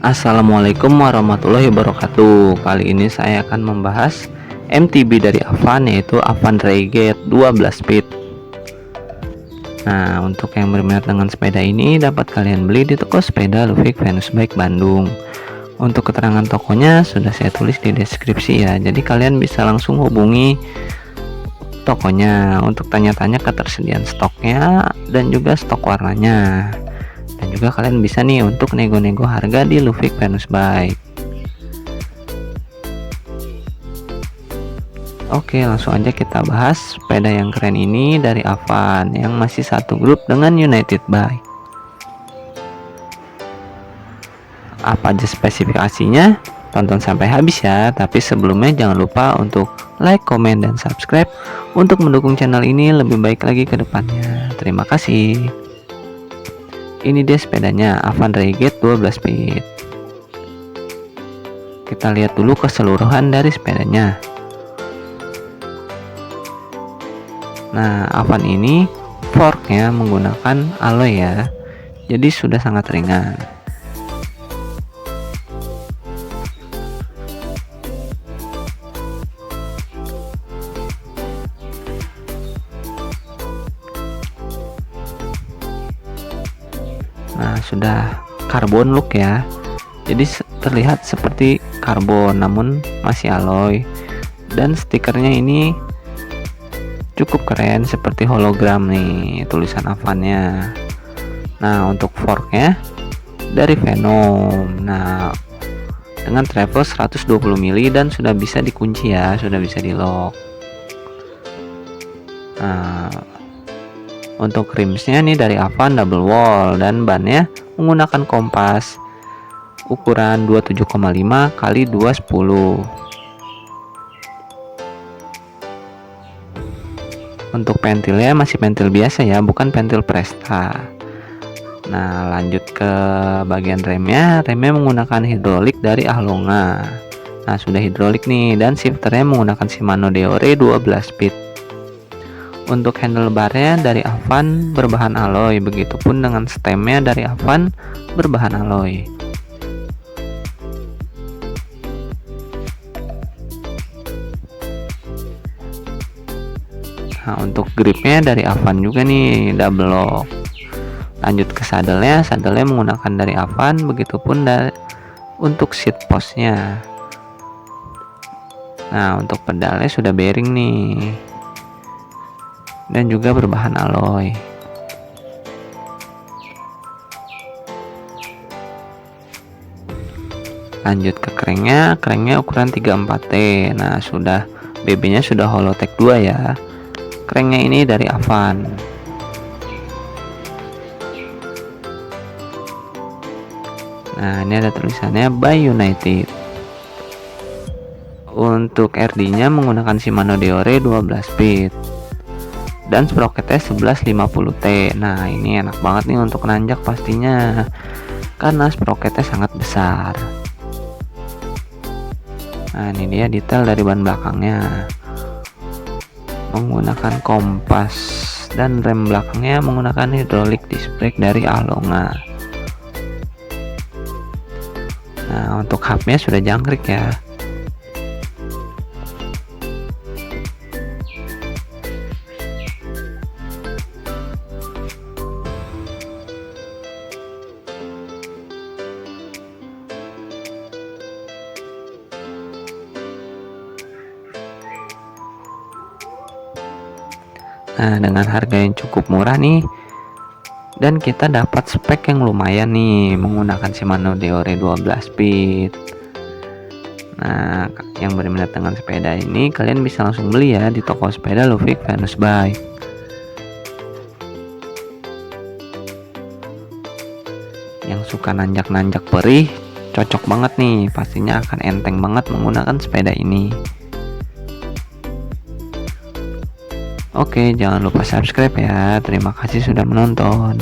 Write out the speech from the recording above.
Assalamualaikum warahmatullahi wabarakatuh. Kali ini saya akan membahas MTB dari Avan, yaitu Avan Renegade 12 speed. Nah, untuk yang berminat dengan sepeda ini dapat kalian beli di toko sepeda Lufik Venus Bike Bandung. Untuk keterangan tokonya sudah saya tulis di deskripsi ya. Jadi kalian bisa langsung hubungi tokonya untuk tanya-tanya ketersediaan stoknya dan juga stok warnanya. Dan juga kalian bisa nih untuk nego-nego harga di Lufik Venus Bike. Oke, langsung aja kita bahas sepeda yang keren ini dari Avan yang masih satu grup dengan United Bike. Apa aja spesifikasinya? Tonton sampai habis ya. Tapi sebelumnya jangan lupa untuk like, komen, dan subscribe untuk mendukung channel ini lebih baik lagi ke depannya. Terima kasih. Ini dia sepedanya, Avan Renegade 12 speed. Kita lihat dulu keseluruhan dari sepedanya. Nah, Avan ini forknya menggunakan alloy ya, jadi sudah sangat ringan. Nah, sudah karbon look ya, jadi terlihat seperti karbon namun masih alloy, dan stikernya ini cukup keren seperti hologram nih tulisan Avannya. Nah, untuk forknya dari Venom. Nah, dengan travel 120 mili dan sudah bisa dikunci ya, sudah bisa di lock. Nah, untuk rimsnya nih dari Avan double wall dan bannya menggunakan kompas ukuran 27,5 x 210. Untuk pentilnya masih pentil biasa ya, bukan pentil Presta. Nah, lanjut ke bagian remnya. Remnya menggunakan hidrolik dari Ahlonga. Nah, sudah hidrolik nih, dan shifternya menggunakan Shimano Deore 12 speed. Untuk handlebarnya dari Avan berbahan alloy, begitupun dengan stemnya dari Avan berbahan alloy. Nah, untuk gripnya dari Avan juga nih double lock. Lanjut ke sadelnya menggunakan dari Avan, begitupun untuk seat postnya. Nah, untuk pedalnya sudah bearing nih, dan juga berbahan alloy. Lanjut ke cranknya ukuran 34T. Nah, sudah BB-nya sudah Holotech 2 ya. Cranknya ini dari Avan. Nah, ini ada tulisannya by United. Untuk RD-nya menggunakan Shimano Deore 12 speed. Dan sprocketnya 1150T. Nah, ini enak banget nih untuk nanjak pastinya, karena sprocketnya sangat besar. Nah, ini dia detail dari ban belakangnya, menggunakan kompas, dan rem belakangnya menggunakan hidrolik disc brake dari Ahlonga. Nah, untuk hubnya sudah jangkrik ya. Nah, dengan harga yang cukup murah nih, dan kita dapat spek yang lumayan nih menggunakan Shimano Deore 12 speed. Nah, yang berminat dengan sepeda ini kalian bisa langsung beli ya di toko sepeda Lufik Venus Bike. Yang suka nanjak-nanjak perih, cocok banget nih, pastinya akan enteng banget menggunakan sepeda ini. Oke, jangan lupa subscribe ya. Terima kasih sudah menonton.